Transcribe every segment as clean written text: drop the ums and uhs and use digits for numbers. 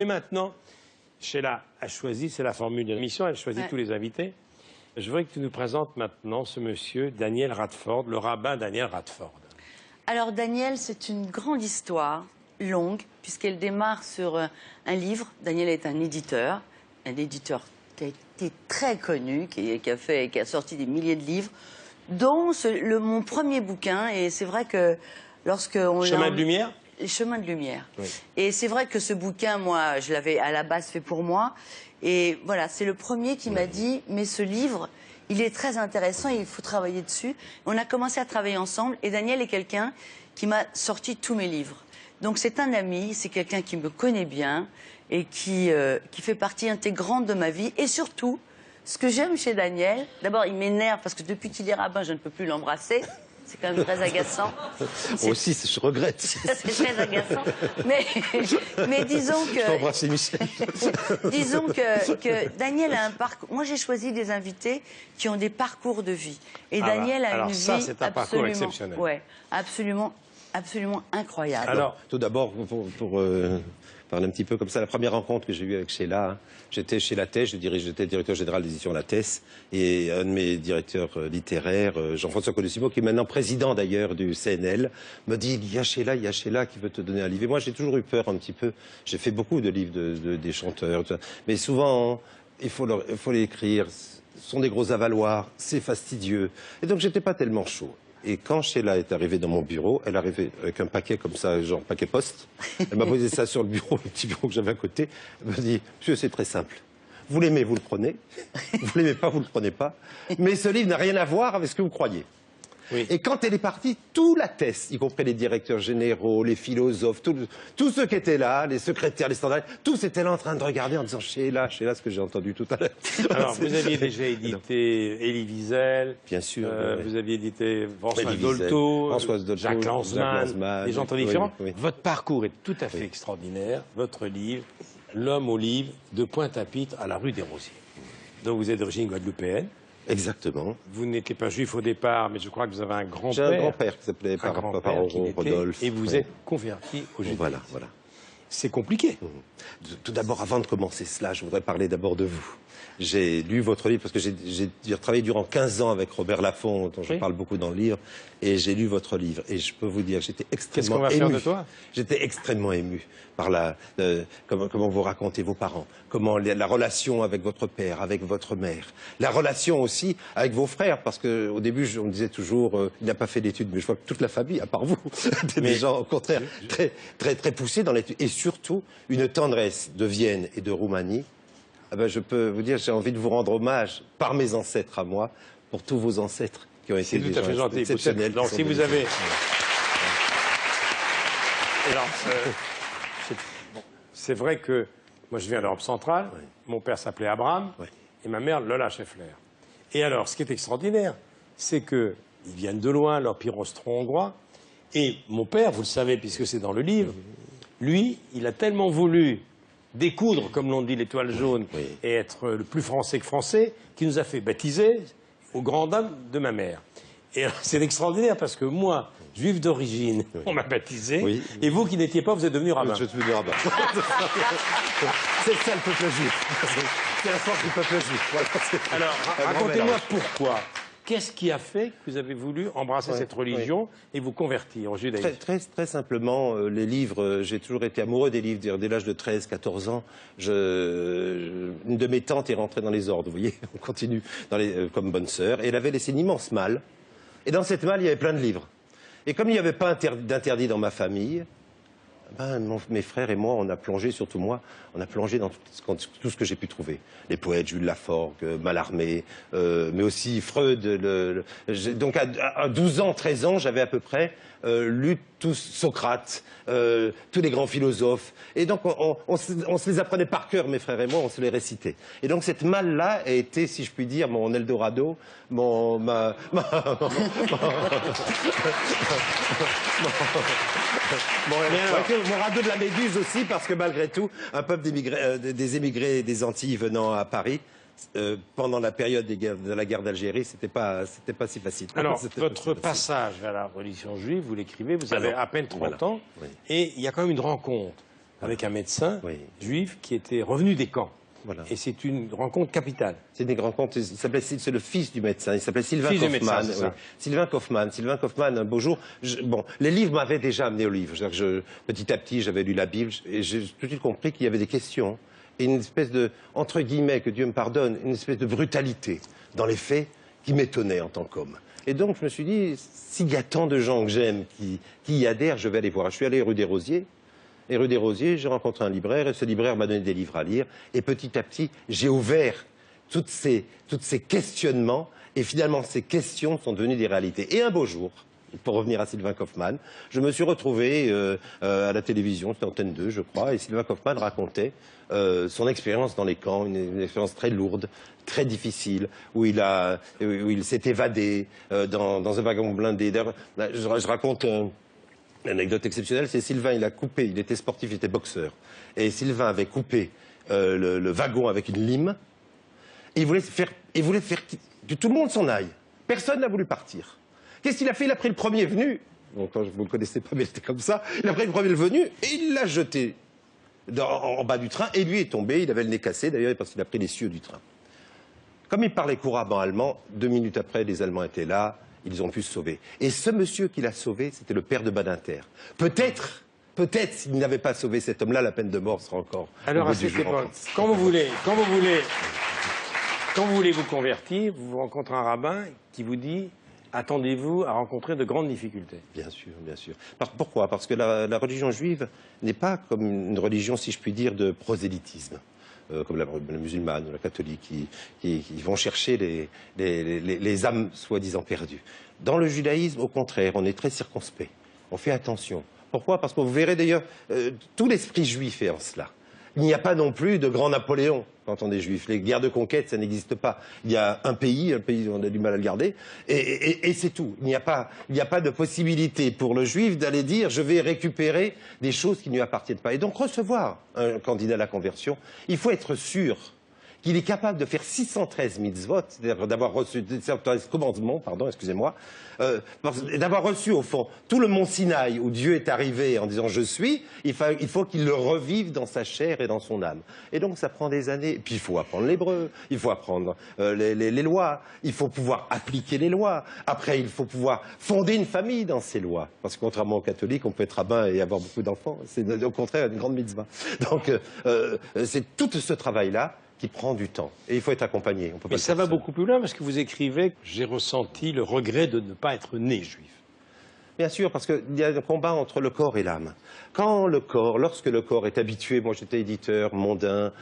Et maintenant, Sheila a choisi, c'est la formule de l'émission, elle choisit tous les invités. Je voudrais que tu nous présentes maintenant ce monsieur, Daniel Radford, le rabbin Daniel Radford. Alors Daniel, c'est une grande histoire, longue, puisqu'elle démarre sur un livre. Daniel est un éditeur qui a été très connu, qui a sorti des milliers de livres, dont mon premier bouquin. Et c'est vrai que lorsque on Chemin de lumière. Les chemins de lumière. Oui. Et c'est vrai que ce bouquin, moi, je l'avais à la base fait pour moi. Et voilà, c'est le premier qui m'a dit, mais ce livre, il est très intéressant et il faut travailler dessus. On a commencé à travailler ensemble et Daniel est quelqu'un qui m'a sorti tous mes livres. Donc c'est un ami, c'est quelqu'un qui me connaît bien et qui fait partie intégrante de ma vie. Et surtout, ce que j'aime chez Daniel, d'abord il m'énerve parce que depuis qu'il est rabbin, je ne peux plus l'embrasser. C'est quand même très agaçant. Moi aussi, je regrette. C'est très agaçant. Mais disons que... Je peux embrasser Michel. Disons que Daniel a un parcours... Moi, j'ai choisi des invités qui ont des parcours de vie. Et Daniel a une vie c'est un parcours exceptionnel. Ouais, absolument incroyable. Alors, tout d'abord, pour parler un petit peu comme ça, la première rencontre que j'ai eue avec Sheila, hein, j'étais chez Lattès, j'étais directeur général des éditions Lattès, et un de mes directeurs littéraires, Jean-François Colosimo, qui est maintenant président d'ailleurs du CNL, me dit il y a Sheila qui veut te donner un livre. Et moi, j'ai toujours eu peur un petit peu. J'ai fait beaucoup de livres des chanteurs, mais souvent, il faut les écrire. Ce sont des gros avaloirs, c'est fastidieux. Et donc, j'étais pas tellement chaud. Et quand Sheila est arrivée dans mon bureau, elle est arrivée avec un paquet comme ça, genre paquet poste. Elle m'a posé ça sur le bureau, le petit bureau que j'avais à côté. Elle m'a dit, monsieur, c'est très simple. Vous l'aimez, vous le prenez. Vous l'aimez pas, vous le prenez pas. Mais ce livre n'a rien à voir avec ce que vous croyez. Oui. Et quand elle est partie, tout la thèse, y compris les directeurs généraux, les philosophes, tous ceux qui étaient là, les secrétaires, les standards, tous étaient là en train de regarder en disant Sheila, ce que j'ai entendu tout à l'heure. Alors, vous aviez déjà édité Elie Wiesel. Bien sûr. Vous aviez édité Françoise Dolto, Jacques Lanzmann, des gens très différents. Oui. Votre parcours est tout à fait extraordinaire. Votre livre, L'homme au livre, de Pointe-à-Pitre à la rue des Rosiers. Donc vous êtes d'origine guadeloupéenne. Exactement. Vous n'étiez pas juif au départ, mais je crois que vous avez un grand-père. J'ai un grand-père qui s'appelait Rodolphe. Et vous êtes converti au judaïsme. Voilà. C'est compliqué. Tout d'abord, avant de commencer cela, je voudrais parler d'abord de vous. J'ai lu votre livre parce que j'ai travaillé durant 15 ans avec Robert Laffont, dont je parle beaucoup dans le livre, et j'ai lu votre livre. Et je peux vous dire que j'étais extrêmement ému. Qu'est-ce qu'on va faire de toi? J'étais extrêmement ému par comment vous racontez vos parents, comment la relation avec votre père, avec votre mère, la relation aussi avec vos frères, parce qu'au début, on me disait toujours, il n'a pas fait d'études, mais je vois que toute la famille, à part vous, des gens au contraire très poussés dans l'étude, et surtout une tendresse de Vienne et de Roumanie. Ah ben, je peux vous dire, j'ai envie de vous rendre hommage par mes ancêtres à moi, pour tous vos ancêtres qui ont été des gens exceptionnels. Donc, si vous avez... Alors, c'est vrai que moi, je viens d'Europe centrale. Oui. Mon père s'appelait Abraham et ma mère, Lola Scheffler. Et alors, ce qui est extraordinaire, c'est qu'ils viennent de loin, leur pire austro-hongrois. Et mon père, vous le savez, puisque c'est dans le livre, lui, il a tellement voulu découdre, comme l'on dit, l'étoile jaune, et être le plus français que français, qui nous a fait baptiser aux grandes dames de ma mère. Et c'est extraordinaire parce que moi, juif d'origine, on m'a baptisé, et vous qui n'étiez pas, vous êtes devenu rabbin. Je suis devenu rabbin. C'est ça le peuple juif. C'est la force du peuple juif. Voilà, alors, racontez-moi pourquoi. Qu'est-ce qui a fait que vous avez voulu embrasser cette religion et vous convertir au judaïsme? Très simplement, les livres, j'ai toujours été amoureux des livres. Dès l'âge de 13-14 ans, une de mes tantes est rentrée dans les ordres, vous voyez, on continue comme bonne sœur, et elle avait laissé une immense malle. Et dans cette malle, il y avait plein de livres. Et comme il n'y avait pas d'interdit dans ma famille, mes frères et moi, on a plongé, surtout moi, on a plongé dans tout ce que j'ai pu trouver. Les poètes, Jules Laforgue, Mallarmé, mais aussi Freud. Donc à 12 ans, 13 ans, j'avais à peu près lu tous Socrate, tous les grands philosophes. Et donc on se les apprenait par cœur, mes frères et moi, on se les récitait. Et donc cette malle-là a été, si je puis dire, mon Eldorado, mon radeau de la Méduse aussi, parce que malgré tout, un peuple des émigrés des Antilles venant à Paris, pendant la période de la guerre d'Algérie, c'était pas si facile. Alors, votre passage vers la religion juive, vous l'écrivez, vous avez à peine 30 ans, et il y a quand même une rencontre avec un médecin Oui. juif qui était revenu des camps. Voilà. Et c'est une rencontre capitale. C'est des grands comptes. C'est le fils du médecin. Il s'appelait Sylvain Fils du Kaufmann. médecin, c'est ça. Sylvain Kaufmann. Sylvain Kaufmann, un beau jour. Bon, les livres m'avaient déjà amené au livre. Petit à petit, j'avais lu la Bible et j'ai tout de suite compris qu'il y avait des questions et une espèce de, entre guillemets, que Dieu me pardonne, une espèce de brutalité dans les faits qui m'étonnait en tant qu'homme. Et donc, je me suis dit, s'il y a tant de gens que j'aime qui y adhèrent, je vais aller voir. Je suis allé rue des Rosiers. Et rue des Rosiers, j'ai rencontré un libraire, et ce libraire m'a donné des livres à lire. Et petit à petit, j'ai ouvert tous ces questionnements, et finalement, ces questions sont devenues des réalités. Et un beau jour, pour revenir à Sylvain Kaufmann, je me suis retrouvé à la télévision, c'était Antenne 2, je crois, et Sylvain Kaufmann racontait son expérience dans les camps, une expérience très lourde, très difficile, où il s'est évadé dans un wagon blindé. Je raconte... L'anecdote exceptionnelle, c'est Sylvain, il a coupé, il était sportif, il était boxeur. Et Sylvain avait coupé le wagon avec une lime. Et il voulait faire que tout le monde s'en aille. Personne n'a voulu partir. Qu'est-ce qu'il a fait? Il a pris le premier venu. Bon, quand vous ne le connaissez pas, mais c'était comme ça. Il a pris le premier venu et il l'a jeté en bas du train. Et lui est tombé, il avait le nez cassé d'ailleurs parce qu'il a pris les cieux du train. Comme il parlait couramment allemand, 2 minutes après, les Allemands étaient là. Ils ont pu se sauver. Et ce monsieur qui l'a sauvé, c'était le père de Badinter. Peut-être, s'il n'avait pas sauvé cet homme-là, la peine de mort sera encore. Alors à cette époque, quand vous voulez vous convertir, vous rencontrez un rabbin qui vous dit attendez-vous à rencontrer de grandes difficultés. Bien sûr, bien sûr. Pourquoi? Parce que la religion juive n'est pas comme une religion, si je puis dire, de prosélytisme. Comme la musulmane ou la catholique, qui vont chercher les âmes soi-disant perdues. Dans le judaïsme, au contraire, on est très circonspect. On fait attention. Pourquoi? Parce que vous verrez d'ailleurs, tout l'esprit juif est en cela. Il n'y a pas non plus de grand Napoléon quand on est juif. Les guerres de conquête, ça n'existe pas. Il y a un pays, on a du mal à le garder, et c'est tout. Il n'y a pas de possibilité pour le juif d'aller dire je vais récupérer des choses qui ne lui appartiennent pas. Et donc recevoir un candidat à la conversion, il faut être sûr qu'il est capable de faire 613 mitzvot, c'est-à-dire d'avoir reçu, 613 commandements, pardon, excusez-moi, d'avoir reçu au fond tout le mont Sinaï où Dieu est arrivé en disant je suis, il faut qu'il le revive dans sa chair et dans son âme. Et donc ça prend des années. Puis il faut apprendre l'hébreu, il faut apprendre les lois, il faut pouvoir appliquer les lois. Après il faut pouvoir fonder une famille dans ces lois. Parce que contrairement aux catholiques, on peut être rabbin et avoir beaucoup d'enfants. C'est au contraire une grande mitzvah. Donc c'est tout ce travail-là qui prend du temps. Et il faut être accompagné. On peut pas Mais ça va beaucoup plus loin parce que vous écrivez « J'ai ressenti le regret de ne pas être né juif ». Bien sûr, parce qu'il y a un combat entre le corps et l'âme. Lorsque le corps est habitué, moi j'étais éditeur, mondain,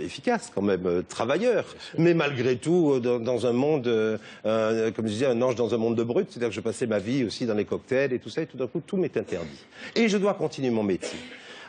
efficace quand même, travailleur, mais malgré tout dans un monde, comme je disais, un ange dans un monde de brut, c'est-à-dire que je passais ma vie aussi dans les cocktails et tout ça, et tout d'un coup tout m'est interdit. Et je dois continuer mon métier.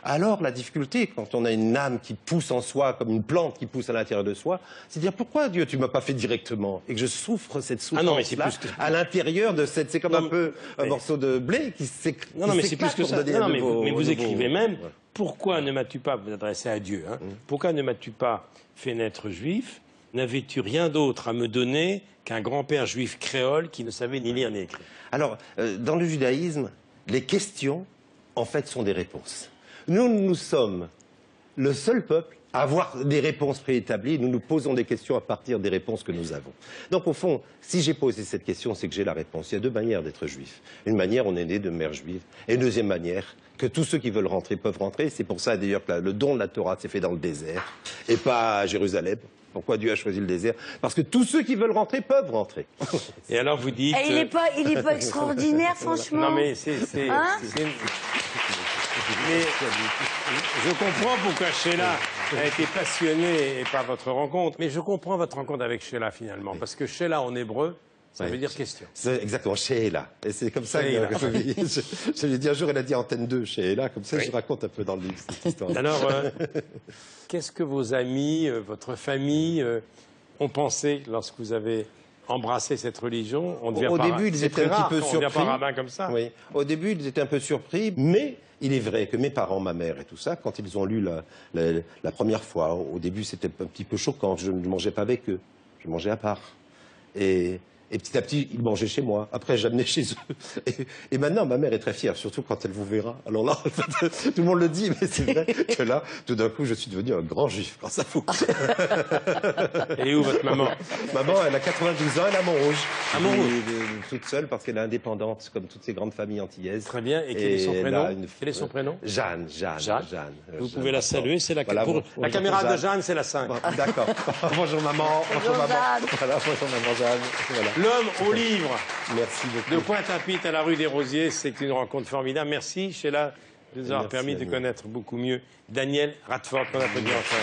Alors la difficulté, quand on a une âme qui pousse en soi, comme une plante qui pousse à l'intérieur de soi, c'est de dire pourquoi Dieu tu m'as pas fait directement et que je souffre cette souffrance-là à l'intérieur de cette... C'est comme un peu un morceau de blé qui s'éclate. Non, mais c'est plus que ça. Non, mais vous écrivez même pourquoi ne m'as-tu pas, vous adressez à Dieu, hein, pourquoi ne m'as-tu pas fait naître juif? N'avais-tu rien d'autre à me donner qu'un grand-père juif créole qui ne savait ni lire ni écrire? Alors, dans le judaïsme, les questions, en fait, sont des réponses. Nous sommes le seul peuple à avoir des réponses préétablies. Nous nous posons des questions à partir des réponses que nous avons. Donc, au fond, si j'ai posé cette question, c'est que j'ai la réponse. Il y a 2 manières d'être juif. Une manière, on est né de mère juive. Et une deuxième manière, que tous ceux qui veulent rentrer peuvent rentrer. C'est pour ça, d'ailleurs, que le don de la Torah s'est fait dans le désert et pas à Jérusalem. Pourquoi Dieu a choisi le désert? Parce que tous ceux qui veulent rentrer peuvent rentrer. Et alors vous dites... Et il est pas extraordinaire, franchement. Non, mais Hein? Mais je comprends pourquoi Sheila a été passionnée par votre rencontre. Mais je comprends votre rencontre avec Sheila finalement. Parce que Sheila en hébreu, ça veut dire question. Exactement, Sheila. Et c'est comme ça que je lui ai dit un jour, elle a dit Antenne 2, Sheila. Comme ça, je raconte un peu dans le livre cette histoire. Alors, qu'est-ce que vos amis, votre famille ont pensé lorsque vous avez embrasser cette religion? Au début, ils étaient un petit peu surpris. On devient pas rabbin comme ça. Oui. Au début, ils étaient un peu surpris, mais il est vrai que mes parents, ma mère et tout ça, quand ils ont lu la première fois, au début, c'était un petit peu choquant. Je ne mangeais pas avec eux, je mangeais à part. Et Et petit à petit, ils mangeaient chez moi. Après, j'amenais chez eux. Et maintenant, ma mère est très fière, surtout quand elle vous verra. Alors là, tout le monde le dit, mais c'est vrai que là, tout d'un coup, je suis devenu un grand juif. Quand ça fout. Elle est où, votre maman? Maman, elle a 92 ans, elle est à Montrouge. À Montrouge. Toute seule, parce qu'elle est indépendante, comme toutes ces grandes familles antillaises. Très bien. Et quel est son prénom? Quel est son prénom? Jeanne. Vous pouvez la saluer. C'est la, voilà, la caméra de Jeanne, c'est la 5. Bon, d'accord. Bonjour maman. Bonjour maman. Jeanne. Voilà, bonjour maman Jeanne. Voilà. L'homme au livre. Merci beaucoup. De Pointe-à-Pitre à la rue des Rosiers, c'est une rencontre formidable. Merci, Sheila, de nous avoir permis de connaître beaucoup mieux Daniel Radford, qu'on applaudit enfin.